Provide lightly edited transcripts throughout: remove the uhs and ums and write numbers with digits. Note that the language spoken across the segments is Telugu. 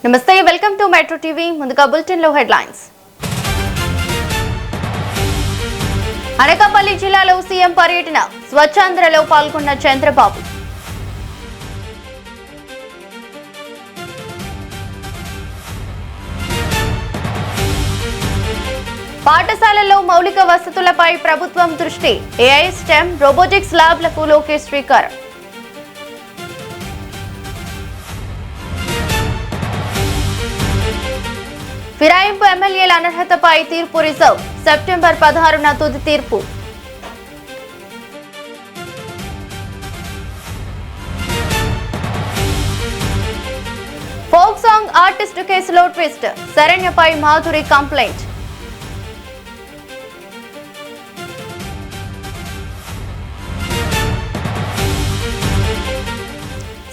నమస్తే, వెల్కమ్ టు మెట్రో టీవీ. ముందుగా బులెటిన్ లో హెడ్లైన్స్. అనకాపల్లి జిల్లాలో సీఎం పర్యటన, స్వచ్ఛాంధ్రలో పాల్గొన్న చంద్రబాబు. పాఠశాలల్లో మౌలిక వసతులపై ప్రభుత్వం దృష్టి, ఏఐ, స్టెమ్, రోబోటిక్స్ ల్యాబ్లకు లోకేష్ శ్రీకారం. ఫిరాయింపు ఎమ్మెల్యేల అనర్హతపై తీర్పు రిజర్వ్, సెప్టెంబర్ 16న తుది తీర్పు. ఫోక్ సాంగ్ ఆర్టిస్టు కేసులో ట్విస్ట్, శరణ్యపై మాధురి కంప్లైంట్.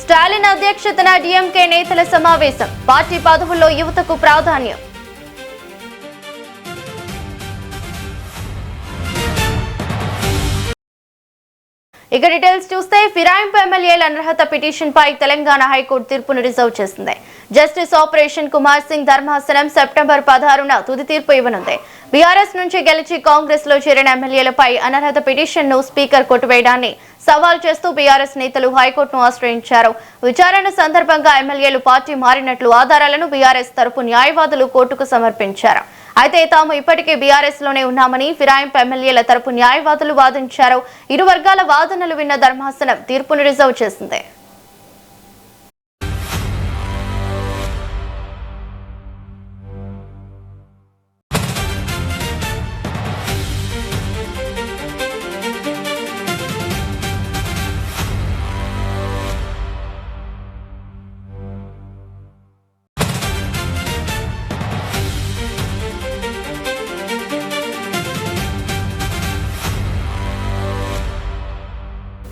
స్టాలిన్ అధ్యక్షతన డీఎంకే నేతల సమావేశం, పార్టీ పదవుల్లో యువతకు ప్రాధాన్యం. ఇక డీటెయిల్స్ చూస్తే, ఫిరాయింపు ఎమ్మెల్యేల అనర్హత పిటిషన్ పై తెలంగాణ హైకోర్టు తీర్పును రిజర్వ్ చేసింది. జస్టిస్ ఆపరేషన్ కుమార్ సింగ్ ధర్మాసనం సెప్టెంబర్ 16న తుది తీర్పు ఇవ్వనుంది. బీఆర్ఎస్ నుంచి గెలిచి కాంగ్రెస్ లో చేరిన ఎమ్మెల్యేలపై అనర్హత పిటిషన్ ను స్పీకర్ కొట్టివేయడాన్ని సవాల్ చేస్తూ బీఆర్ఎస్ నేతలు హైకోర్టును ఆశ్రయించారు. విచారణ సందర్భంగా ఎమ్మెల్యేలు పార్టీ మారినట్లు ఆధారాలను బీఆర్ఎస్ తరపు న్యాయవాదులు కోర్టుకు సమర్పించారు. అయితే తాము ఇప్పటికే బీఆర్ఎస్ లోనే ఉన్నామని ఫిరాయింపు ఎమ్మెల్యేల తరపు న్యాయవాదులు వాదించారు. ఇరు వర్గాల వాదనలు విన్న ధర్మాసనం తీర్పును రిజర్వ్ చేసింది.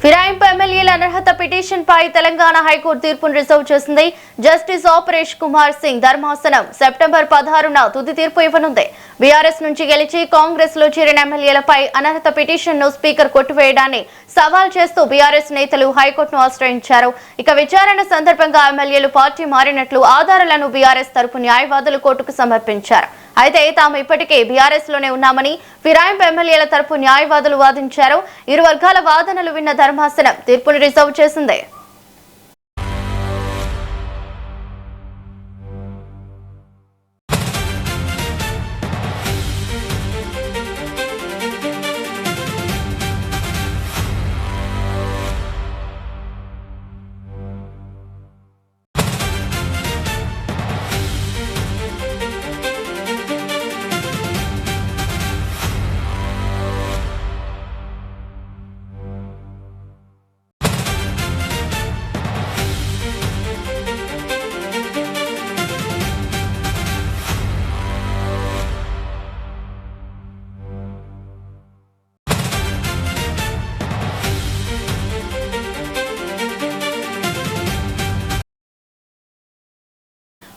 ఫిరాయింపు ఎమ్మెల్యేల అనర్హత పిటిషన్ పై తెలంగాణ హైకోర్టు తీర్పును రిజర్వ్ చేసింది. జస్టిస్ ఆపరేషన్ కుమార్ సింగ్ ధర్మాసనం సెప్టెంబర్ 16న తుది తీర్పు ఇవ్వనుంది. బీఆర్ఎస్ నుంచి గెలిచి కాంగ్రెస్ లో చేరిన ఎమ్మెల్యేలపై అనర్హత పిటిషన్ ను స్పీకర్ కొట్టివేయడాన్ని సవాల్ చేస్తూ బీఆర్ఎస్ నేతలు హైకోర్టును ఆశ్రయించారు. ఇక విచారణ సందర్భంగా ఎమ్మెల్యేలు పార్టీ మారినట్లు ఆధారాలను బీఆర్ఎస్ తరపు న్యాయవాదులు కోర్టుకు సమర్పించారు. అయితే తాము ఇప్పటికే బీఆర్ఎస్ లోనే ఉన్నామని ఫిరాయింపు ఎమ్మెల్యేల తరపు న్యాయవాదులు వాదించారు. ఇరు వర్గాల వాదనలు విన్న ధర్మాసనం తీర్పును రిజర్వ్ చేసింది.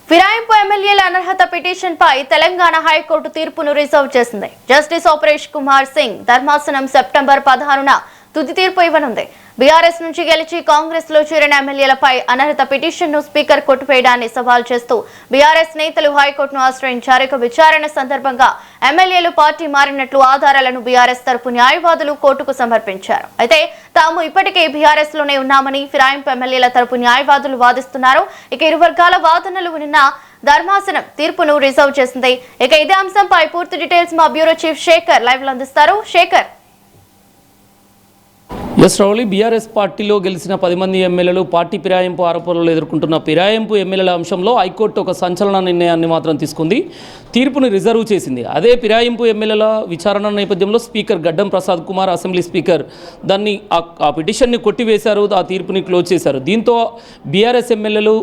ఫిరాయింపు ఎమ్మెల్యేల అనర్హత పిటిషన్ పై తెలంగాణ హైకోర్టు తీర్పును రిజర్వ్ చేసింది. జస్టిస్ ఆపరేషన్ కుమార్ సింగ్ ధర్మాసనం సెప్టెంబర్ 16న తుది తీర్పు ఇవ్వనుంది. బీఆర్ఎస్ నుంచి గెలిచి కాంగ్రెస్ లో చేరిన ఎమ్మెల్యేలపై అనర్హత పిటిషన్ ను స్పీకర్ కొట్టివేయడాన్ని సవాల్ చేస్తూ బీఆర్ఎస్ నేతలు హైకోర్టును ఆశ్రయించారు. ఇక విచారణ సందర్భంగా ఎమ్మెల్యేలు పార్టీ మారినట్లు ఆధారాలను బీఆర్ఎస్ తరపు న్యాయవాదులు కోర్టుకు సమర్పించారు. అయితే తాము ఇప్పటికే బీఆర్ఎస్ లోనే ఉన్నామని ఫిరాయింపు ఎమ్మెల్యేల తరపు న్యాయవాదులు వాదిస్తున్నారు. ఇక ఇరు వర్గాల వాదనలు విన్న ధర్మాసనం తీర్పును రిజర్వ్ చేసింది. ఇక ఇదే అంశంపై పూర్తి డీటెయిల్స్ మా బ్యూరో చీఫ్ శేఖర్ లైవ్ లో అందిస్తారు. శేఖర్. రౌలి బీఆర్ఎస్ పార్టీలో గెలిచిన 10 మంది ఎమ్మెల్యేలు పార్టీ ఫిరాయింపు ఆరోపణలు ఎదుర్కొంటున్న ఫిరాయింపు ఎమ్మెల్యేల అంశంలో హైకోర్టు ఒక సంచలన నిర్ణయాన్ని మాత్రం తీసుకుంది. తీర్పును రిజర్వ్ చేసింది. అదే ఫిరాయింపు ఎమ్మెల్యేల విచారణ నేపథ్యంలో స్పీకర్ గడ్డం ప్రసాద్ కుమార్, అసెంబ్లీ స్పీకర్ దాన్ని ఆ పిటిషన్ని కొట్టివేశారు, ఆ తీర్పుని క్లోజ్ చేశారు. దీంతో బీఆర్ఎస్ ఎమ్మెల్యేలు,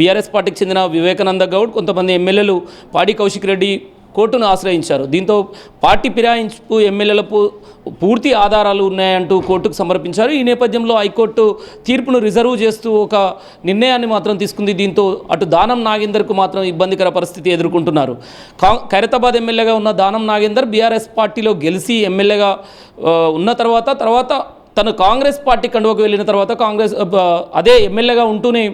బీఆర్ఎస్ పార్టీకి చెందిన వివేకానంద గౌడ్, కొంతమంది ఎమ్మెల్యేలు పాడి కౌశిక్ రెడ్డి కోర్టును ఆశ్రయించారు. దీంతో పార్టీ ఫిరాయింపు ఎమ్మెల్యేలకు పూర్తి ఆధారాలు ఉన్నాయంటూ కోర్టుకు సమర్పించారు. ఈ నేపథ్యంలో హైకోర్టు తీర్పును రిజర్వ్ చేస్తూ ఒక నిర్ణయాన్ని మాత్రం తీసుకుంది. దీంతో అటు దానం నాగేందర్కు మాత్రం ఇబ్బందికర పరిస్థితి ఎదుర్కొంటున్నారు. ఖైరతాబాద్ ఎమ్మెల్యేగా ఉన్న దానం నాగేందర్ బీఆర్ఎస్ పార్టీలో గెలిచి ఎమ్మెల్యేగా ఉన్న తర్వాత తను కాంగ్రెస్ పార్టీ కండువకు వెళ్ళిన తర్వాత అదే ఎమ్మెల్యేగా ఉంటూనే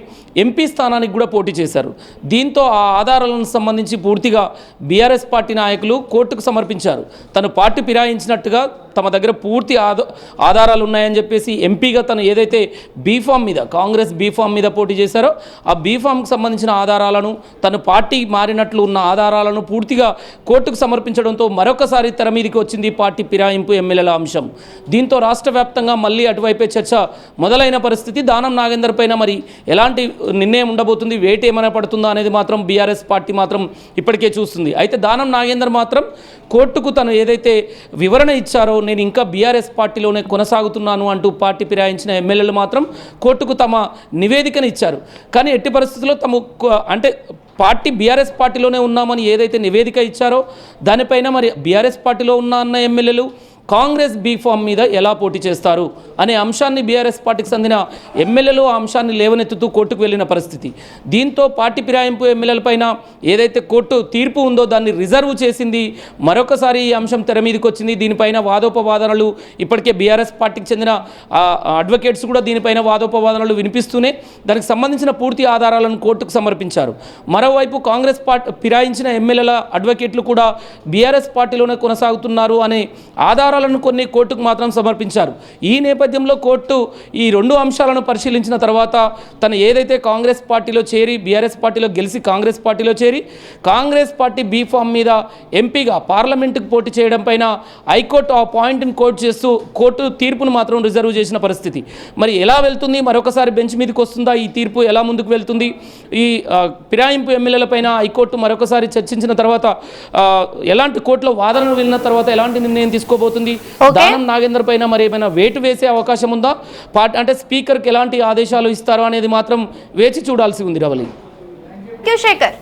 ఎంపీ స్థానానికి కూడా పోటీ చేశారు. దీంతో ఆ ఆధారాలను సంబంధించి పూర్తిగా బీఆర్ఎస్ పార్టీ నాయకులు కోర్టుకు సమర్పించారు. తను పార్టీ ఫిరాయించినట్టుగా తమ దగ్గర పూర్తి ఆధారాలు ఉన్నాయని చెప్పేసి ఎంపీగా తను ఏదైతే బీఫామ్ మీద కాంగ్రెస్ బీఫామ్ మీద పోటీ చేశారో ఆ బీఫామ్కి సంబంధించిన ఆధారాలను తను పార్టీ మారినట్లు ఉన్న ఆధారాలను పూర్తిగా కోర్టుకు సమర్పించడంతో మరొకసారి తెర మీదకి వచ్చింది పార్టీ ఫిరాయింపు ఎమ్మెల్యేల అంశం. దీంతో రాష్ట్ర వ్యాప్తంగా మళ్ళీ అటువైపే చర్చ మొదలైన పరిస్థితి. దానం నాగేందర్ పైన మరి ఎలాంటి నిర్ణయం ఉండబోతుంది, వేటు ఏమైనా పడుతుందా అనేది మాత్రం బీఆర్ఎస్ పార్టీ మాత్రం ఇప్పటికే చూస్తుంది. అయితే దానం నాగేందర్ మాత్రం కోర్టుకు తను ఏదైతే వివరణ ఇచ్చారో నేను ఇంకా బీఆర్ఎస్ పార్టీలోనే కొనసాగుతున్నాను అంటూ పార్టీ ఫిరాయించిన ఎమ్మెల్యేలు మాత్రం కోర్టుకు తమ నివేదికను ఇచ్చారు. కానీ ఎట్టి పరిస్థితుల్లో అంటే పార్టీ బీఆర్ఎస్ పార్టీలోనే ఉన్నామని ఏదైతే నివేదిక ఇచ్చారో దానిపైన మరి బీఆర్ఎస్ పార్టీలో అన్న ఎమ్మెల్యేలు కాంగ్రెస్ బీఫామ్ మీద ఎలా పోటీ చేస్తారు అనే అంశాన్ని బీఆర్ఎస్ పార్టీకి చెందిన ఎమ్మెల్యేలు ఆ అంశాన్ని లేవనెత్తుతూ కోర్టుకు వెళ్ళిన పరిస్థితి. దీంతో పార్టీ ఫిరాయింపు ఎమ్మెల్యేలపైన ఏదైతే కోర్టు తీర్పు ఉందో దాన్ని రిజర్వ్ చేసింది. మరొకసారి ఈ అంశం తెర మీదకి వచ్చింది. దీనిపైన వాదోపవాదనలు ఇప్పటికే బీఆర్ఎస్ పార్టీకి చెందిన అడ్వకేట్స్ కూడా దీనిపైన వాదోపవాదనలు వినిపిస్తూనే దానికి సంబంధించిన పూర్తి ఆధారాలను కోర్టుకు సమర్పించారు. మరోవైపు కాంగ్రెస్ పార్టీ ఫిరాయించిన ఎమ్మెల్యేల అడ్వకేట్లు కూడా బీఆర్ఎస్ పార్టీలోనే కొనసాగుతున్నారు అనే ఆధారాలను కొన్ని కోర్టుకు మాత్రం సమర్పించారు. ఈ నేపథ్యంలో కోర్టు ఈ రెండు అంశాలను పరిశీలించిన తర్వాత తను ఏదైతే కాంగ్రెస్ పార్టీలో చేరి బీఆర్ఎస్ పార్టీలో గెలిచి కాంగ్రెస్ పార్టీలో చేరి కాంగ్రెస్ పార్టీ బీఫామ్ మీద ఎంపీగా పార్లమెంటుకు పోటీ చేయడం పైన హైకోర్టు ఆ పాయింట్ని కోట్ చేస్తూ కోర్టు తీర్పును మాత్రం రిజర్వ్ చేసిన పరిస్థితి. మరి ఎలా వెళ్తుంది, మరొకసారి బెంచ్ మీదకి వస్తుందా, ఈ తీర్పు ఎలా ముందుకు వెళ్తుంది, ఈ ఫిరాయింపు ఎమ్మెల్యేలపైన హైకోర్టు మరొకసారి చర్చించిన తర్వాత ఎలాంటి కోర్టులో వాదనలు వెళ్ళిన తర్వాత ఎలాంటి నిర్ణయం తీసుకోబోతుంది, దానం నాగేందర్ పైన మరి ఏమైనా వేటు వేసే అవకాశం ఉందా, అంటే స్పీకర్కి ఎలాంటి ఆదేశాలు ఇస్తారో అనేది మాత్రం వేచి చూడాల్సి ఉంది. రవలి శేఖర్.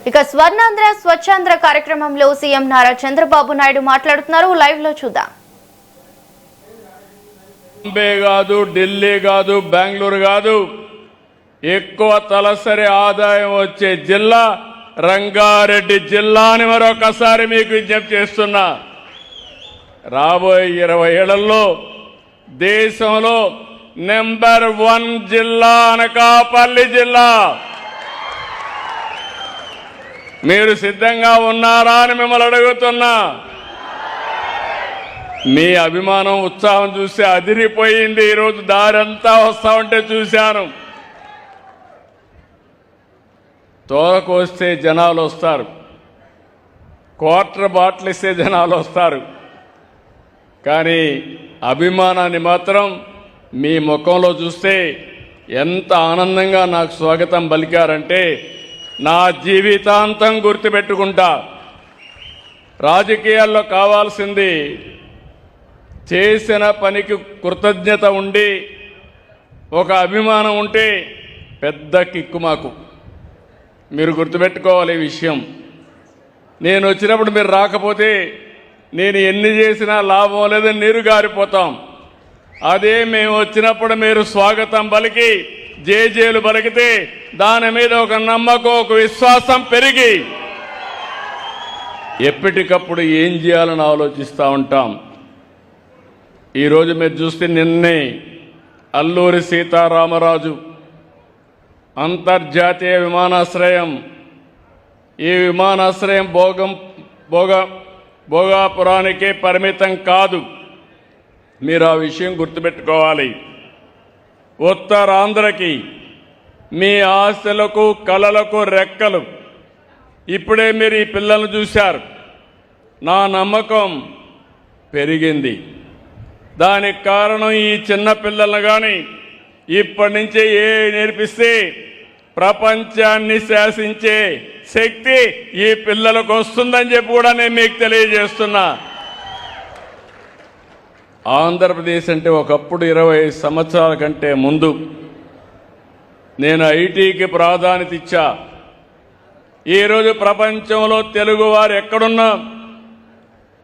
ఇక స్వర్ణాంధ్ర స్వచ్ఛాంధ్ర కార్యక్రమంలో సీఎం నారా చంద్రబాబు నాయుడు మాట్లాడుతున్నారు. లైవ్ లో చూద్దాం. బాంబే కాదు, ఢిల్లీ కాదు, బెంగళూరు కాదు, ఎక్కువ తలసరి ఆదాయం వచ్చే జిల్లా రంగారెడ్డి జిల్లా అని మరొకసారి మీకు విజ్ఞప్తి చేస్తున్నా. రాబోయే 20 ఏళ్లలో దేశంలో నెంబర్ 1 జిల్లా అనకాపల్లి జిల్లా. మీరు సిద్ధంగా ఉన్నారా అని మిమ్మల్ని అడుగుతున్నా. మీ అభిమానం ఉత్సాహం చూస్తే అదిరిపోయింది. ఈరోజు దారంతా వస్తా ఉంటే చూశాను. తోలకు వస్తే జనాలు వస్తారు, క్వార్టర్ బాటిల్ ఇస్తే జనాలు వస్తారు, కానీ అభిమానాన్ని మాత్రం మీ ముఖంలో చూస్తే ఎంత ఆనందంగా నాకు స్వాగతం పలికారంటే నా జీవితాంతం గుర్తుపెట్టుకుంటా. రాజకీయాల్లో కావాల్సింది చేసిన పనికి కృతజ్ఞత ఉండి ఒక అభిమానం ఉంటే పెద్ద కిక్కు మాకు. మీరు గుర్తుపెట్టుకోవాలి ఈ విషయం. నేను వచ్చినప్పుడు మీరు రాకపోతే నేను ఎన్ని చేసినా లాభం లేదని నీరు గారిపోతాం. అదే మేము వచ్చినప్పుడు మీరు స్వాగతం పలికి జేజేలు పలికితే దాని మీద ఒక నమ్మకం, ఒక విశ్వాసం పెరిగి ఎప్పటికప్పుడు ఏం చేయాలని ఆలోచిస్తూ ఉంటాం. ఈరోజు మీరు చూస్తే నిన్నే అల్లూరి సీతారామరాజు అంతర్జాతీయ విమానాశ్రయం, ఈ విమానాశ్రయం భోగాపురానికే పరిమితం కాదు. మీరు ఆ విషయం గుర్తుపెట్టుకోవాలి. ఉత్తరాంధ్రకి మీ ఆశలకు కలలకు రెక్కలు. ఇప్పుడే మీరు ఈ పిల్లలను చూశారు. నా నమ్మకం పెరిగింది. దానికి కారణం ఈ చిన్న పిల్లలను కానీ ఇప్పటి నుంచే నేర్పిస్తే ప్రపంచాన్ని శాసించే శక్తి ఈ పిల్లలకు వస్తుందని చెప్పి కూడా నేను మీకు తెలియజేస్తున్నా. ఆంధ్రప్రదేశ్ అంటే ఒకప్పుడు 25 సంవత్సరాల కంటే ముందు నేను ఐటీకి ప్రాధాన్యత ఇచ్చా. ఈరోజు ప్రపంచంలో తెలుగు వారు ఎక్కడున్నా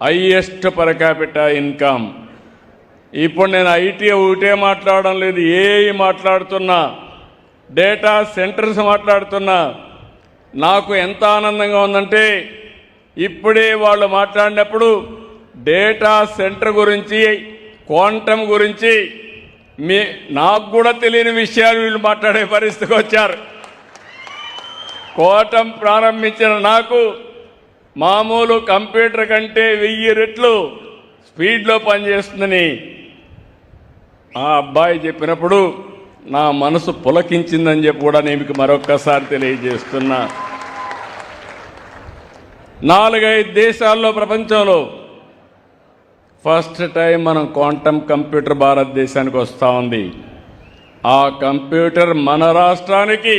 హైయెస్ట్ పర్ క్యాపిటా ఇన్కమ్. ఇప్పుడు నేను ఐటీ ఒకటే మాట్లాడడం లేదు, ఏఐ మాట్లాడుతున్నా, డేటా సెంటర్స్ మాట్లాడుతున్నా. నాకు ఎంత ఆనందంగా ఉందంటే ఇప్పుడే వాళ్ళు మాట్లాడినప్పుడు డేటా సెంటర్ గురించి, క్వాంటమ్ గురించి నాకు కూడా తెలియని విషయాలు వీళ్ళు మాట్లాడే పరిస్థితికి వచ్చారు. క్వాంటమ్ ప్రారంభించిన నాకు మామూలు కంప్యూటర్ కంటే 1000 రెట్లు స్పీడ్లో పనిచేస్తుందని ఆ అబ్బాయి చెప్పినప్పుడు నా మనసు పులకించిందని చెప్పి కూడా నేను మీకు మరొక్కసారి తెలియజేస్తున్నా. 4-5 దేశాల్లో ప్రపంచంలో ఫస్ట్ టైం మనం క్వాంటమ్ కంప్యూటర్ భారతదేశానికి వస్తూ ఉంది. ఆ కంప్యూటర్ మన రాష్ట్రానికి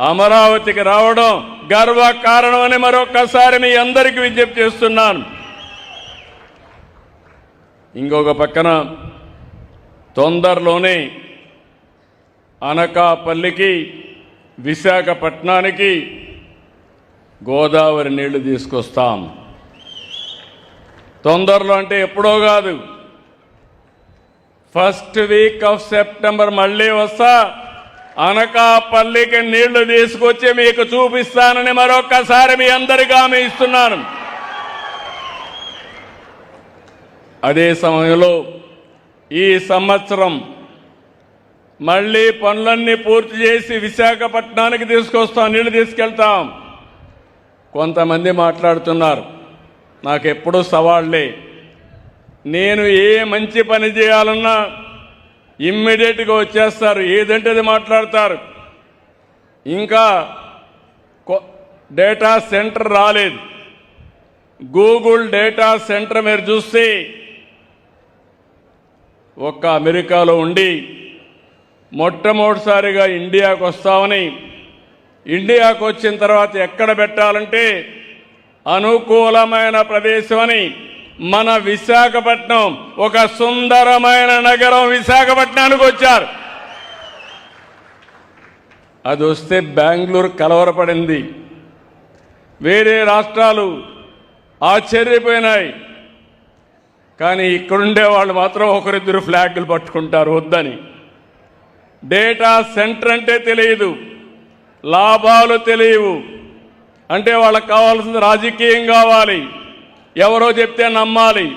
అమరావతికి రావడం గర్వకారణం అని మరొక్కసారి మీ అందరికీ విజ్ఞప్తి చేస్తున్నాను. ఇంకొక పక్కన తొందరలోనే అనకాపల్లికి, విశాఖపట్నానికి గోదావరి నీళ్లు తీసుకొస్తాం. తొందరలో అంటే ఎప్పుడో కాదు, ఫస్ట్ వీక్ ఆఫ్ సెప్టెంబర్ మళ్ళీ వస్తా. అనకాపల్లికి నీళ్లు తీసుకొచ్చి మీకు చూపిస్తానని మరొక్కసారి మీ అందరికీ హామీ ఇస్తున్నాను. అదే సమయంలో ఈ సంవత్సరం మళ్ళీ పనులన్నీ పూర్తి చేసి విశాఖపట్నానికి తీసుకొస్తాం, నీళ్లు తీసుకెళ్తాం. కొంతమంది మాట్లాడుతున్నారు, నాకెప్పుడు సవాళ్లే. నేను ఏ మంచి పని చేయాలన్నా ఇమ్మీడియట్గా వచ్చేస్తారు, ఏదంటే అది మాట్లాడతారు. ఇంకా డేటా సెంటర్ రాలేదు. గూగుల్ డేటా సెంటర్ మీరు చూస్తే ఒక్క అమెరికాలో ఉండి మొట్టమొదటిసారిగా ఇండియాకు వస్తామని, ఇండియాకు వచ్చిన తర్వాత ఎక్కడ పెట్టాలంటే అనుకూలమైన ప్రదేశం అని మన విశాఖపట్నం, ఒక సుందరమైన నగరం విశాఖపట్నానికి వచ్చారు. అది వస్తే బెంగళూరు కలవరపడింది, వేరే రాష్ట్రాలు ఆశ్చర్యపోయినాయి. కానీ ఇక్కడుండే వాళ్ళు మాత్రం ఒకరిద్దరు ఫ్లాగులు పట్టుకుంటారు వద్దని. డేటా సెంటర్ అంటే తెలియదు, లాభాలు తెలియవు, అంటే వాళ్ళకి కావాల్సింది రాజకీయం కావాలి, ఎవరో చెప్తే నమ్మాలి.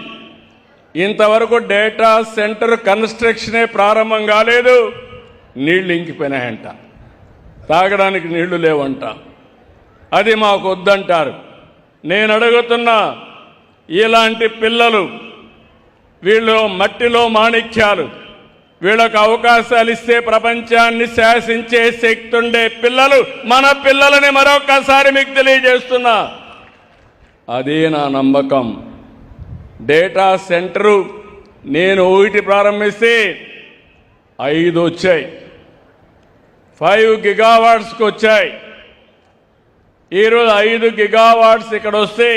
ఇంతవరకు డేటా సెంటర్ కన్స్ట్రక్షనే ప్రారంభం కాలేదు, నీళ్లు ఇంకిపోయినాయంట, తాగడానికి నీళ్లు లేవంట. అది మాకు వద్దంటారు. నేను అడుగుతున్నా, ఇలాంటి పిల్లలు, వీళ్ళు మట్టిలో మాణిక్యాలు, వీళ్ళకు అవకాశాలు ఇస్తే ప్రపంచాన్ని శాసించే శక్తి ఉండే పిల్లలు మన పిల్లలని మరొకసారి మీకు తెలియజేస్తున్నా. అదే నా నమ్మకం. డేటా సెంటరు నేను 1 ప్రారంభిస్తే 5 వచ్చాయి, 5 గిగావాట్స్కి వచ్చాయి. ఈరోజు 5 గిగావాట్స్ ఇక్కడ వస్తే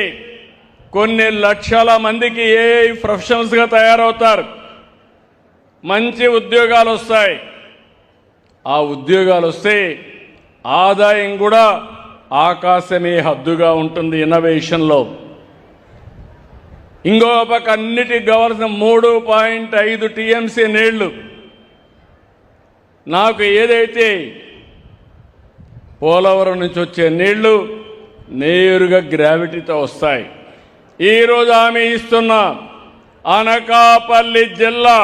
కొన్ని లక్షల మందికి ఏఐ ప్రొఫెషనల్స్గా తయారవుతారు, మంచి ఉద్యోగాలు వస్తాయి. ఆ ఉద్యోగాలు వస్తే ఆదాయం కూడా ఆకాశమే హద్దుగా ఉంటుంది ఇన్నోవేషన్లో. ఇంకో పక్క అన్నిటికి కావాల్సిన 3.5 టీఎంసీ నీళ్లు. నాకు ఏదైతే పోలవరం నుంచి వచ్చే నీళ్లు నేరుగా గ్రావిటీతో వస్తాయి. ఈరోజు హామీ ఇస్తున్నా, అనకాపల్లి జిల్లా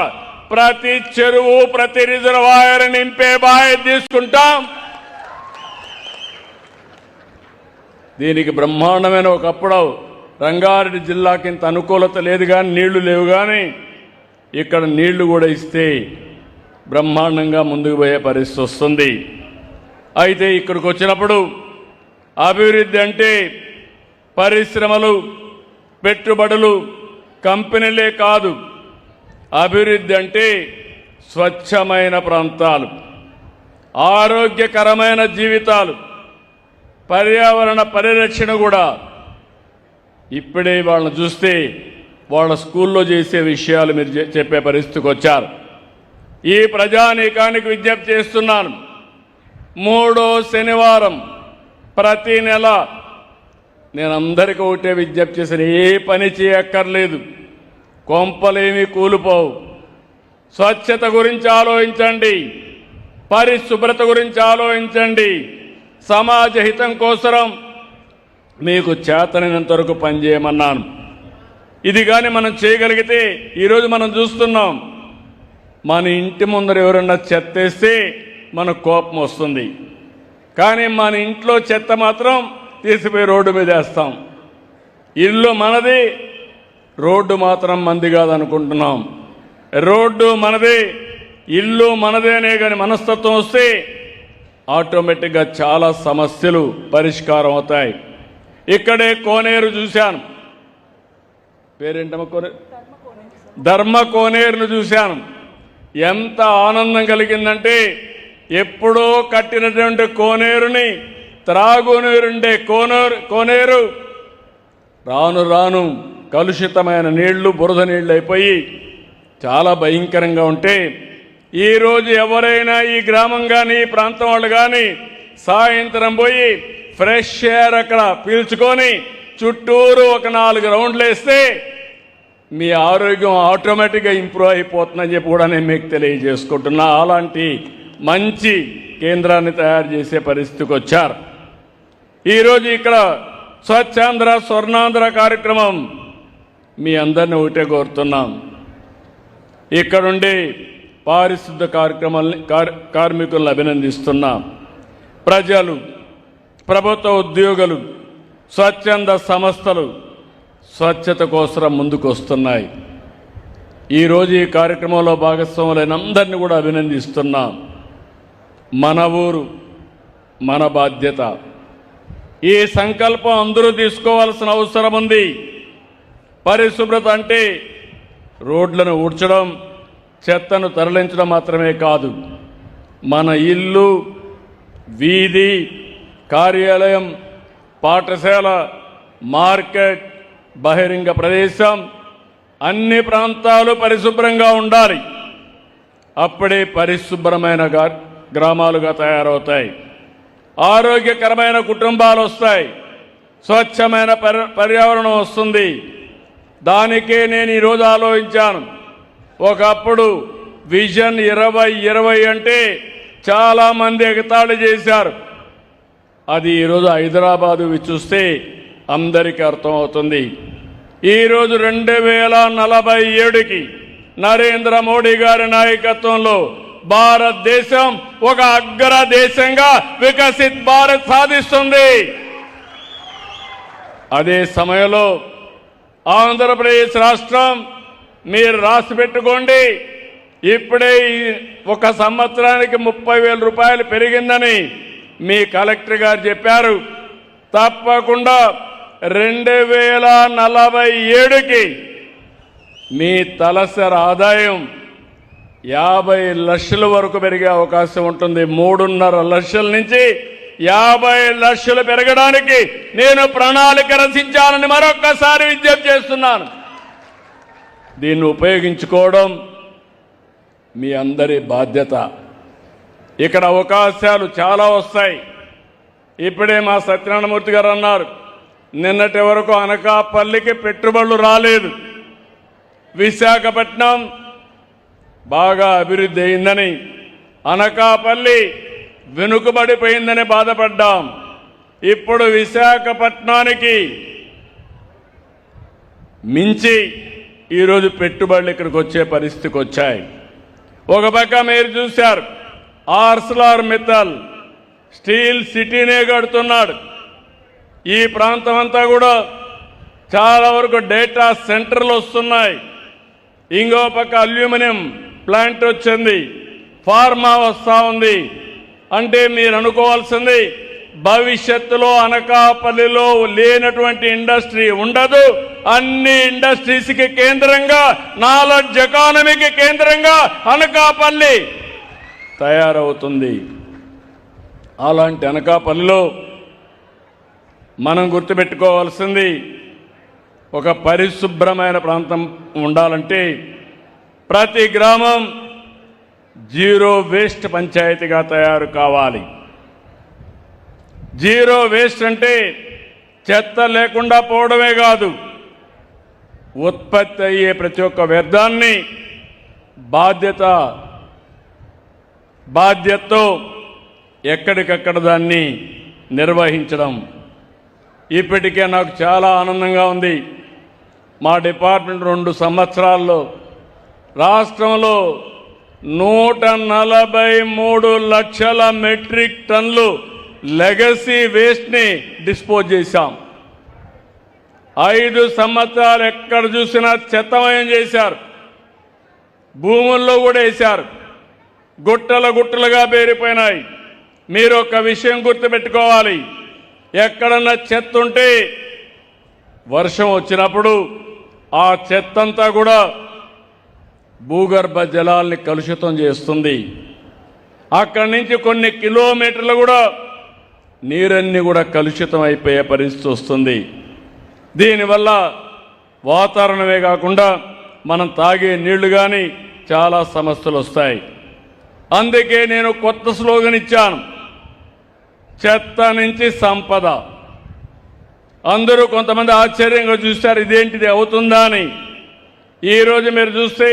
ప్రతి చెరువు, ప్రతి రిజర్వాయర్ నింపే బాధ్యత తీసుకుంటాం. దీనికి బ్రహ్మాండమైన, ఒకప్పుడు రంగారెడ్డి జిల్లాకి ఇంత అనుకూలత లేదు కానీ, నీళ్లు లేవు కానీ, ఇక్కడ నీళ్లు కూడా ఇస్తే బ్రహ్మాండంగా ముందుకు పోయే పరిస్థితి వస్తుంది. అయితే ఇక్కడికి వచ్చినప్పుడు అభివృద్ధి అంటే పరిశ్రమలు, పెట్టుబడులు, కంపెనీలే కాదు, అభివృద్ధి అంటే స్వచ్ఛమైన ప్రాంతాలు, ఆరోగ్యకరమైన జీవితాలు, పర్యావరణ పరిరక్షణ కూడా. ఇప్పుడే వాళ్ళని చూస్తే వాళ్ళ స్కూల్లో చేసే విషయాలు మీరు చెప్పే పరిస్థితికి వచ్చారు. ఈ ప్రజానీకానికి విజ్ఞప్తి చేస్తున్నాను, 3వ శనివారం ప్రతి నెల నేను అందరికీ ఒకటే విజ్ఞప్తి చేసిన, ఏ పని చేయక్కర్లేదు, కొంపలేమీ కూలిపోవు. స్వచ్ఛత గురించి ఆలోచించండి, పరిశుభ్రత గురించి ఆలోచించండి, సమాజ హితం కోసం మీకు చేతనైనంత వరకు పనిచేయమన్నాను. ఇది కానీ మనం చేయగలిగితే, ఈరోజు మనం చూస్తున్నాం, మన ఇంటి ముందర ఎవరన్నా చెత్తేస్తే మనకు కోపం వస్తుంది, కానీ మన ఇంట్లో చెత్త మాత్రం తీసిపోయి రోడ్డు మీద వేస్తాం. ఇల్లు మనది, రోడ్డు మాత్రం మంది కాదనుకుంటున్నాం. రోడ్డు మనది, ఇల్లు మనదే అనే కానీ మనస్తత్వం వస్తే ఆటోమేటిక్గా చాలా సమస్యలు పరిష్కారం అవుతాయి. ఇక్కడే కోనేరు చూశాను, పేరేంటమ్మ కోనేరు, ధర్మ కోనేరును చూశాను. ఎంత ఆనందం కలిగిందంటే, ఎప్పుడో కట్టినటువంటి కోనేరుని, త్రాగునీరుండే కోనేరు రాను రాను కలుషితమైన నీళ్లు, బురద నీళ్ళు అయిపోయి చాలా భయంకరంగా ఉంటే, ఈరోజు ఎవరైనా ఈ గ్రామం కానీ ఈ ప్రాంతం వాళ్ళు కానీ సాయంత్రం పోయి ఫ్రెష్ ఎయిర్ అక్కడ పీల్చుకొని చుట్టూరు ఒక 4 రౌండ్లు వేస్తే మీ ఆరోగ్యం ఆటోమేటిక్గా ఇంప్రూవ్ అయిపోతుందని చెప్పి కూడా నేను మీకు తెలియజేసుకుంటున్నా. అలాంటి మంచి కేంద్రాన్ని తయారు చేసే పరిస్థితికి వచ్చారు. ఈరోజు ఇక్కడ స్వచ్ఛాంధ్ర స్వర్ణాంధ్ర కార్యక్రమం మీ అందరినీ ఒకటే కోరుతున్నాం, ఇక్కడుండి పారిశుద్ధ కార్మికులను అభినందిస్తున్నాం. ప్రజలు, ప్రభుత్వ ఉద్యోగులు, స్వచ్ఛంద సంస్థలు స్వచ్ఛత కోసం ముందుకు వస్తున్నాయి. ఈరోజు ఈ కార్యక్రమంలో భాగస్వాములైన అందరినీ కూడా అభినందిస్తున్నాం. మన ఊరు మన బాధ్యత, ఈ సంకల్పం అందరూ తీసుకోవాల్సిన అవసరం ఉంది. పరిశుభ్రత అంటే రోడ్లను ఊడ్చడం, చెత్తను తరలించడం మాత్రమే కాదు, మన ఇల్లు, వీధి, కార్యాలయం, పాఠశాల, మార్కెట్, బహిరంగ ప్రదేశం, అన్ని ప్రాంతాలు పరిశుభ్రంగా ఉండాలి. అప్పుడే పరిశుభ్రమైన గ్రామాలుగా తయారవుతాయి, ఆరోగ్యకరమైన కుటుంబాలు వస్తాయి, స్వచ్ఛమైన పర్యావరణం వస్తుంది. దానికే నేను ఈరోజు ఆలోచించాను. ఒకప్పుడు విజన్ 2020 అంటే చాలామంది ఎగతాళి చేశారు. అది ఈరోజు హైదరాబాదు చూస్తే అందరికీ అర్థమవుతుంది. ఈరోజు 2047కి నరేంద్ర మోడీ గారి నాయకత్వంలో భారతదేశం ఒక అగ్ర దేశంగా వికసిత్ భారత్ సాధిస్తుంది. అదే సమయంలో ఆంధ్రప్రదేశ్ రాష్ట్రం, మీరు రాసి పెట్టుకోండి, ఇప్పుడే ఒక సంవత్సరానికి 30,000 రూపాయలు పెరిగిందని మీ కలెక్టర్ గారు చెప్పారు. తప్పకుండా 2047కి మీ తలసరి ఆదాయం 50 లక్షల వరకు పెరిగే అవకాశం ఉంటుంది. 3.5 లక్షల నుంచి 50 లక్షలు పెరగడానికి నేను ప్రణాళిక రచించాలని మరొక్కసారి విజ్ఞప్తి చేస్తున్నాను. దీన్ని ఉపయోగించుకోవడం మీ అందరి బాధ్యత. ఇక్కడ అవకాశాలు చాలా వస్తాయి. ఇప్పుడే మా సత్యనారాయణమూర్తి గారు అన్నారు, నిన్నటి వరకు అనకాపల్లికి పెట్టుబడులు రాలేదు, విశాఖపట్నం బాగా అభివృద్ధి అయిందని, అనకాపల్లి వెనుకబడిపోయిందని బాధపడ్డాం. ఇప్పుడు విశాఖపట్నానికి మించి ఈరోజు పెట్టుబడులు ఇక్కడికి వచ్చే పరిస్థితికి వచ్చాయి. ఒక పక్క మీరు చూశారు, ఆర్సెలర్ మిత్తల్ స్టీల్ సిటీనే కడుతున్నాడు. ఈ ప్రాంతం అంతా కూడా చాలా వరకు డేటా సెంటర్లు వస్తున్నాయి. ఇంకో పక్క అల్యూమినియం ప్లాంట్ వచ్చింది, ఫార్మా వస్తూ ఉంది. అంటే మీరు అనుకోవాల్సింది భవిష్యత్తులో అనకాపల్లిలో లేనటువంటి ఇండస్ట్రీ ఉండదు. అన్ని ఇండస్ట్రీస్కి కేంద్రంగా, నాలెడ్జ్ ఎకానమీకి కేంద్రంగా అనకాపల్లి తయారవుతుంది. అలాంటి అనకాపల్లిలో మనం గుర్తుపెట్టుకోవాల్సింది, ఒక పరిశుభ్రమైన ప్రాంతం ఉండాలంటే ప్రతి గ్రామం జీరో వేస్ట్ పంచాయతీగా తయారు కావాలి. జీరో వేస్ట్ అంటే చెత్త లేకుండా పోవడమే కాదు, ఉత్పత్తి అయ్యే ప్రతి ఒక్క వ్యర్థాన్ని బాధ్యతతో ఎక్కడికక్కడ దాన్ని నిర్వహించడం. ఇప్పటికే నాకు చాలా ఆనందంగా ఉంది. మా డిపార్ట్మెంట్ 2 సంవత్సరాల్లో రాష్ట్రంలో 143 లక్షల మెట్రిక్ టన్నులు లెగసీ వేస్ట్ని డిస్పోజ్ చేశాం. 5 సంవత్సరాలు ఎక్కడ చూసినా చెత్తమయం చేశారు. భూముల్లో కూడా వేశారు. గుట్టలుగా పేరిపోయినాయి. మీరు ఒక విషయం గుర్తుపెట్టుకోవాలి, ఎక్కడన్నా చెత్త ఉంటే వర్షం వచ్చినప్పుడు ఆ చెత్తంతా కూడా భూగర్భ జలాల్ని కలుషితం చేస్తుంది. అక్కడి నుంచి కొన్ని కిలోమీటర్లు కూడా నీరన్నీ కూడా కలుషితం అయిపోయే పరిస్థితి వస్తుంది. దీనివల్ల వాతావరణమే కాకుండా మనం తాగే నీళ్లు కానీ చాలా సమస్యలు వస్తాయి. అందుకే నేను కొత్త స్లోగన్ ఇచ్చాను, చెత్త నుంచి సంపద. అందరూ కొంతమంది ఆశ్చర్యంగా చూస్తారు, ఇదేంటిది అవుతుందా అని. ఈరోజు మీరు చూస్తే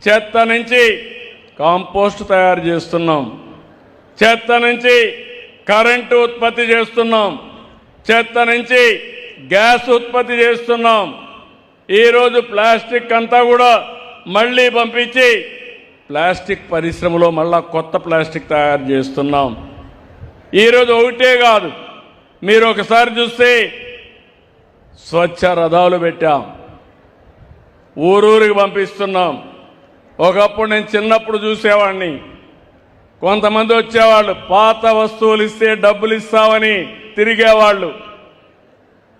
చెత్త నుంచి కాంపోస్ట్ తయారు చేస్తున్నాం, చెత్త నుంచి కరెంటు ఉత్పత్తి చేస్తున్నాం, చెత్త నుంచి గ్యాస్ ఉత్పత్తి చేస్తున్నాం. ఈరోజు ప్లాస్టిక్ అంతా కూడా మళ్ళీ పంపించి ప్లాస్టిక్ పరిశ్రమలో మళ్ళా కొత్త ప్లాస్టిక్ తయారు చేస్తున్నాం. ఈరోజు ఒకటే కాదు, మీరు ఒకసారి చూస్తే స్వచ్ఛ రథాలు పెట్టాం, ఊరూరికి పంపిస్తున్నాం. ఒకప్పుడు నేను చిన్నప్పుడు చూసేవాడిని, కొంతమంది వచ్చేవాళ్ళు పాత వస్తువులు ఇస్తే డబ్బులు ఇస్తామని తిరిగేవాళ్ళు.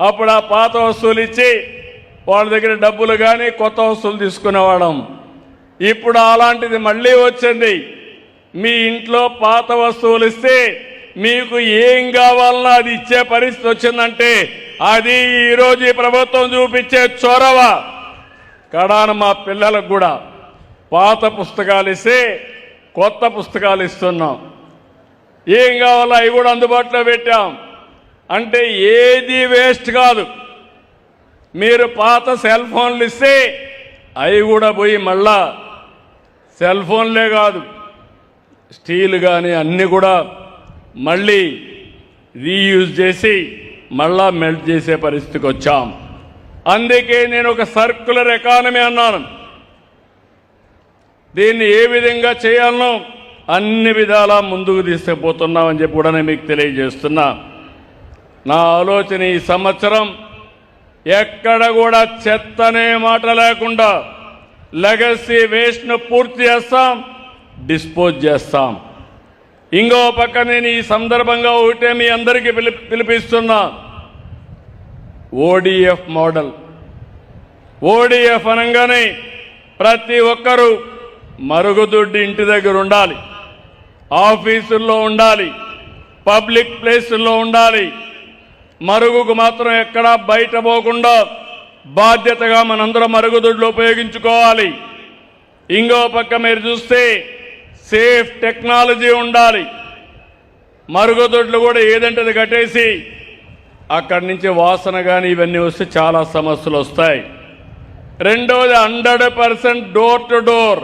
అప్పుడు ఆ పాత వస్తువులు ఇచ్చి వాళ్ళ దగ్గర డబ్బులు కానీ కొత్త వస్తువులు తీసుకునేవాళ్ళం. ఇప్పుడు అలాంటిది మళ్ళీ వచ్చింది. మీ ఇంట్లో పాత వస్తువులు ఇస్తే మీకు ఏం కావాలన్నా అది ఇచ్చే పరిస్థితి వచ్చిందంటే అది ఈరోజు ఈ ప్రభుత్వం చూపించే చొరవ. కడాన మా పిల్లలకు కూడా పాత పుస్తకాలు ఇస్తే కొత్త పుస్తకాలు ఇస్తున్నాం. ఏం కావాలో అవి కూడా అందుబాటులో పెట్టాం. అంటే ఏది వేస్ట్ కాదు. మీరు పాత సెల్ ఫోన్లు ఇస్తే అవి కూడా పోయి మళ్ళా సెల్ ఫోన్లే కాదు, స్టీల్ కానీ అన్నీ కూడా మళ్ళీ రీయూజ్ చేసి మళ్ళా మెల్ట్ చేసే పరిస్థితికి వచ్చాం. అందుకే నేను ఒక సర్క్యులర్ ఎకానమీ అన్నాను. దీన్ని ఏ విధంగా చేయాలనో అన్ని విధాలా ముందుకు తీసుకుపోతున్నామని చెప్పి కూడా నేను మీకు తెలియజేస్తున్నా. నా ఆలోచన ఈ సంవత్సరం ఎక్కడ కూడా చెత్తనే మాట లేకుండా లెగసీ వేస్ట్ను పూర్తి చేస్తాం, డిస్పోజ్ చేస్తాం. ఇంకో పక్క నేను ఈ సందర్భంగా ఒకటే మీ అందరికీ పిలిపిస్తున్నా, ఓడిఎఫ్ మోడల్. ఓడిఎఫ్ అనగానే ప్రతి ఒక్కరూ మరుగుదొడ్డి ఇంటి దగ్గర ఉండాలి, ఆఫీసుల్లో ఉండాలి, పబ్లిక్ ప్లేసుల్లో ఉండాలి. మరుగుకు మాత్రం ఎక్కడా బయట పోకుండా బాధ్యతగా మనందరం మరుగుదొడ్లు ఉపయోగించుకోవాలి. ఇంకో పక్క మీరు చూస్తే సేఫ్ టెక్నాలజీ ఉండాలి. మరుగుదొడ్లు కూడా ఏదంటే అది కట్టేసి అక్కడి నుంచి వాసన కానీ ఇవన్నీ వస్తే చాలా సమస్యలు వస్తాయి. రెండోది 100% డోర్ టు డోర్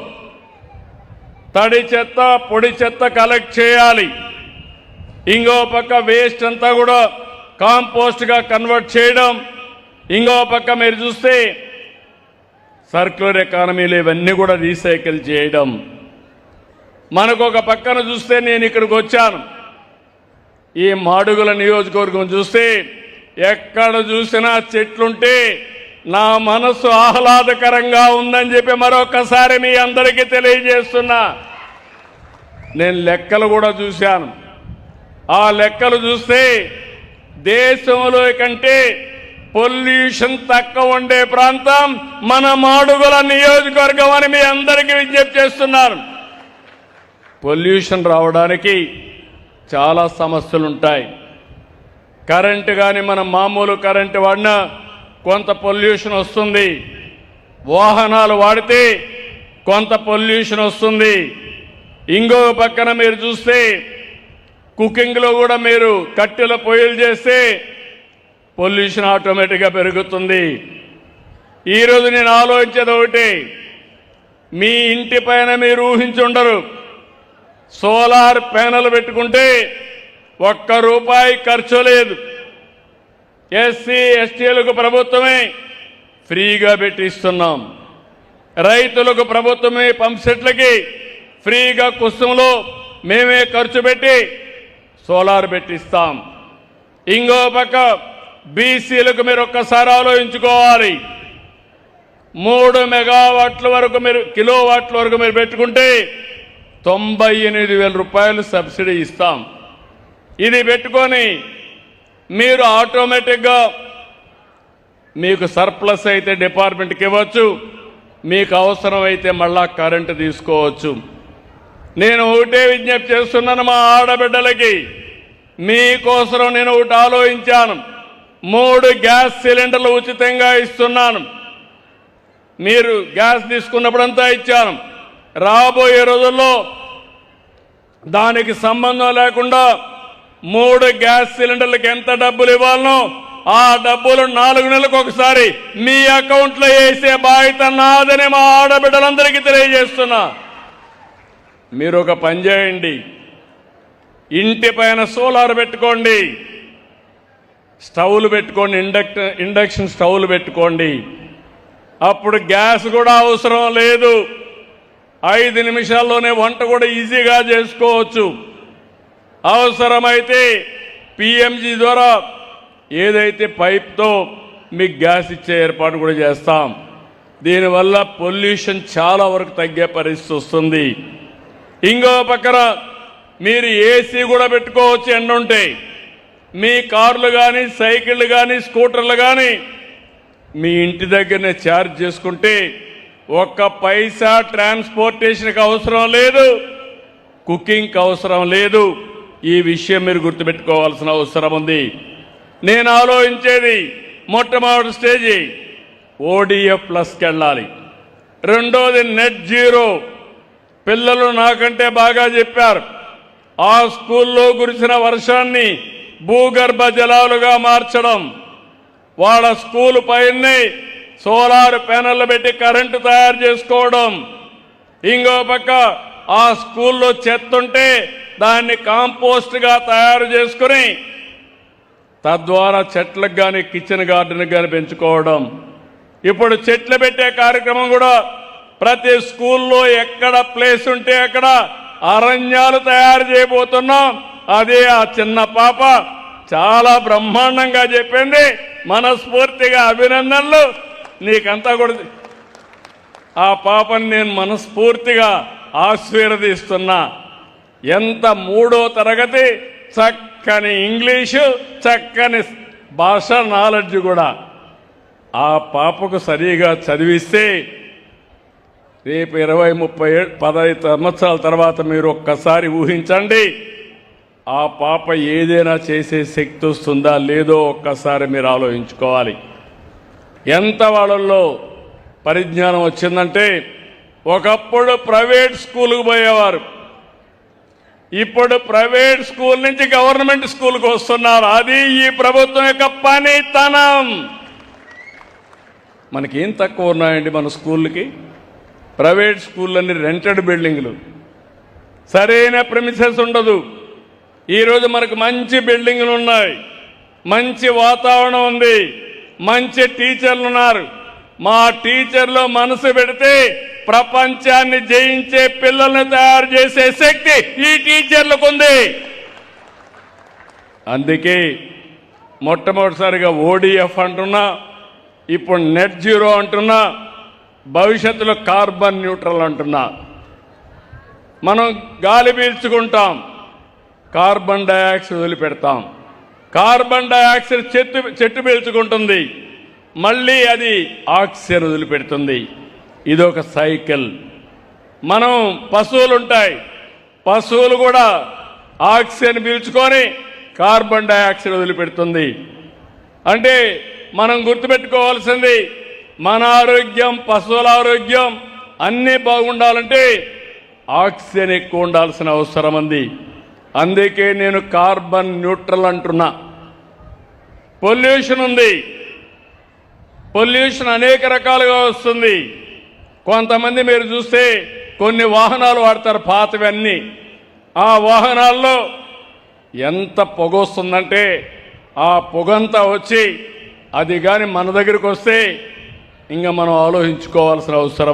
తడి చెత్త పొడి చెత్త కలెక్ట్ చేయాలి. ఇంకో పక్క వేస్ట్ అంతా కూడా కాంపోస్ట్గా కన్వర్ట్ చేయడం. ఇంకో పక్క మీరు చూస్తే సర్క్యులర్ ఎకానమీలో ఇవన్నీ కూడా రీసైకిల్ చేయడం. మనకు ఒక పక్కన చూస్తే నేను ఇక్కడికి వచ్చాను, ఈ మాడుగుల నియోజకవర్గం చూస్తే ఎక్కడ చూసినా చెట్లుంటే నా మనసు ఆహ్లాదకరంగా ఉందని చెప్పి మరొకసారి మీ అందరికీ తెలియజేస్తున్నా. నేను లెక్కలు కూడా చూశాను. ఆ లెక్కలు చూస్తే దేశంలో కంటే పొల్యూషన్ తక్కువ ఉండే ప్రాంతం మన మాడుగుల నియోజకవర్గం అని మీ అందరికీ విజ్ఞప్తి చేస్తున్నాను. పొల్యూషన్ రావడానికి చాలా సమస్యలు ఉంటాయి. కరెంటు కానీ మనం మామూలు కరెంటు వాడినా కొంత పొల్యూషన్ వస్తుంది. వాహనాలు వాడితే కొంత పొల్యూషన్ వస్తుంది. ఇంకో పక్కన మీరు చూస్తే కుకింగ్లో కూడా మీరు కట్టెల పొయ్యిలు చేస్తే పొల్యూషన్ ఆటోమేటిక్గా పెరుగుతుంది. ఈరోజు నేను ఆలోచించేది ఒకటి, మీ ఇంటి పైన మీరు ఊహించుండరు, సోలార్ ప్యానెల్ పెట్టుకుంటే ₹1 ఖర్చు లేదు. ఎస్సీ ఎస్టీలకు ప్రభుత్వమే ఫ్రీగా పెట్టిస్తున్నాం. రైతులకు ప్రభుత్వమే పంప్ సెట్లకి ఫ్రీగా కుస్తుంలో మేమే ఖర్చు పెట్టి సోలార్ పెట్టిస్తాం. ఇంకో పక్క బీసీలకు మీరు ఒక్కసారి ఆలోచించుకోవాలి. 3 మెగావాట్ల వరకు మీరు కిలోవాట్ల వరకు మీరు పెట్టుకుంటే ₹98,000 సబ్సిడీ ఇస్తాం. ఇది పెట్టుకొని మీరు ఆటోమేటిక్గా మీకు సర్ప్లస్ అయితే డిపార్ట్మెంట్కి ఇవ్వచ్చు, మీకు అవసరమైతే మళ్ళా కరెంటు తీసుకోవచ్చు. నేను ఒకటే విజ్ఞప్తి చేస్తున్నాను మా ఆడబిడ్డలకి, మీకోసం నేను ఒకటి ఆలోచించాను. 3 గ్యాస్ సిలిండర్లు ఉచితంగా ఇస్తున్నాను. మీరు గ్యాస్ తీసుకున్నప్పుడంతా ఇచ్చాను. రాబోయే రోజుల్లో దానికి సంబంధం లేకుండా 3 గ్యాస్ సిలిండర్లకు ఎంత డబ్బులు ఇవ్వాలనో ఆ డబ్బులు 4 నెలలకు ఒకసారి మీ అకౌంట్లో వేసే బాధ్యత నాదని మా ఆడబిడ్డలందరికీ తెలియజేస్తున్నా. మీరు ఒక పని చేయండి, ఇంటి పైన సోలార్ పెట్టుకోండి, స్టవ్లు పెట్టుకోండి, ఇండక్షన్ స్టవ్లు పెట్టుకోండి. అప్పుడు గ్యాస్ కూడా అవసరం లేదు. 5 నిమిషాల్లోనే వంట కూడా ఈజీగా చేసుకోవచ్చు. అవసరమైతే పిఎంజీ ద్వారా ఏదైతే పైప్తో మీకు గ్యాస్ ఇచ్చే ఏర్పాటు కూడా చేస్తాం. దీనివల్ల పొల్యూషన్ చాలా వరకు తగ్గే పరిస్థితి వస్తుంది. ఇంకో పక్కన మీరు ఏసీ కూడా పెట్టుకోవచ్చు. ఎండుంటే మీ కార్లు కానీ సైకిళ్ళు కానీ స్కూటర్లు కానీ మీ ఇంటి దగ్గరనే ఛార్జ్ చేసుకుంటే ₹1 ట్రాన్స్పోర్టేషన్కి అవసరం లేదు, కుకింగ్కి అవసరం లేదు. ఈ విషయం మీరు గుర్తుపెట్టుకోవాల్సిన అవసరం ఉంది. నేను ఆలోచించేది మొట్టమొదటి స్టేజీ ODF ప్లస్కి వెళ్ళాలి. రెండోది నెట్ జీరో. పిల్లలు నాకంటే బాగా చెప్పారు. ఆ స్కూల్లో కురిసిన వర్షాన్ని భూగర్భ జలాలుగా మార్చడం, వాళ్ళ స్కూల్ పైనే సోలార్ ప్యానెల్ పెట్టి కరెంటు తయారు చేసుకోవడం. ఇంకో పక్క ఆ స్కూల్లో చెత్త ఉంటే దాన్ని కాంపోస్ట్గా తయారు చేసుకుని తద్వారా చెట్లకు కానీ కిచెన్ గార్డెన్కి కానీ పెంచుకోవడం. ఇప్పుడు చెట్లు పెట్టే కార్యక్రమం కూడా ప్రతి స్కూల్లో ఎక్కడ ప్లేస్ ఉంటే అక్కడ అరణ్యాలు తయారు చేయబోతున్నాం. అదే ఆ చిన్న పాప చాలా బ్రహ్మాండంగా చెప్పింది. మనస్ఫూర్తిగా అభినందనలు. నీకంతా కూడా ఆ పాపని నేను మనస్ఫూర్తిగా ఆశీర్వదిస్తున్నా. ఎంత 3వ తరగతి, చక్కని ఇంగ్లీషు, చక్కని భాష నాలెడ్జ్ కూడా. ఆ పాపకు సరిగా చదివిస్తే రేపు 20-30-15 సంవత్సరాల తర్వాత మీరు ఒక్కసారి ఊహించండి, ఆ పాప ఏదైనా చేసే శక్తి వస్తుందా లేదో ఒక్కసారి మీరు ఆలోచించుకోవాలి. ఎంత వాళ్ళల్లో పరిజ్ఞానం వచ్చిందంటే, ఒకప్పుడు ప్రైవేట్ స్కూల్కి పోయేవారు, ఇప్పుడు ప్రైవేట్ స్కూల్ నుంచి గవర్నమెంట్ స్కూల్కి వస్తున్నారు. అది ఈ ప్రభుత్వం యొక్క పనితనం. మనకేం తక్కువ ఉన్నాయండి మన స్కూళ్ళకి? ప్రైవేట్ స్కూళ్ళన్నీ రెంటెడ్ బిల్డింగ్లు, సరైన ప్రెమిసెస్ ఉండదు. ఈరోజు మనకు మంచి బిల్డింగ్లు ఉన్నాయి, మంచి వాతావరణం ఉంది, మంచి టీచర్లు ఉన్నారు. మా టీచర్లు మనసు పెడితే ప్రపంచాన్ని జయించే పిల్లల్ని తయారు చేసే శక్తి ఈ టీచర్లకు ఉంది. అందుకే మొట్టమొదటిసారిగా ODF అంటున్నా, ఇప్పుడు నెట్ జీరో అంటున్నా, భవిష్యత్తులో కార్బన్ న్యూట్రల్ అంటున్నా. మనం గాలి పీల్చుకుంటాం, కార్బన్ డయాక్సైడ్ వదిలిపెడతాం. కార్బన్ డయాక్సైడ్ చెట్టు పీల్చుకుంటుంది, మళ్ళీ అది ఆక్సిజన్ వదిలిపెడుతుంది. ఇదొక సైకిల్. మనం పశువులు ఉంటాయి, పశువులు కూడా ఆక్సిజన్ పీల్చుకొని కార్బన్ డయాక్సైడ్ వదిలిపెడుతుంది. అంటే మనం గుర్తుపెట్టుకోవాల్సింది మన ఆరోగ్యం, పశువుల ఆరోగ్యం అన్నీ బాగుండాలంటే ఆక్సిజన్ ఎక్కువ ఉండాల్సిన అవసరం ఉంది. అందుకే నేను కార్బన్ న్యూట్రల్ అంటున్నా. పొల్యూషన్ ఉంది, పొల్యూషన్ అనేక రకాలుగా వస్తుంది. కొంతమంది మీరు చూస్తే కొన్ని వాహనాలు వాడతారు, పాతవన్నీ. ఆ వాహనాల్లో ఎంత పొగ వస్తుందంటే ఆ పొగంతా వచ్చి అది కానీ మన దగ్గరికి వస్తే ఇంకా మనం ఆలోచించుకోవాల్సిన అవసరం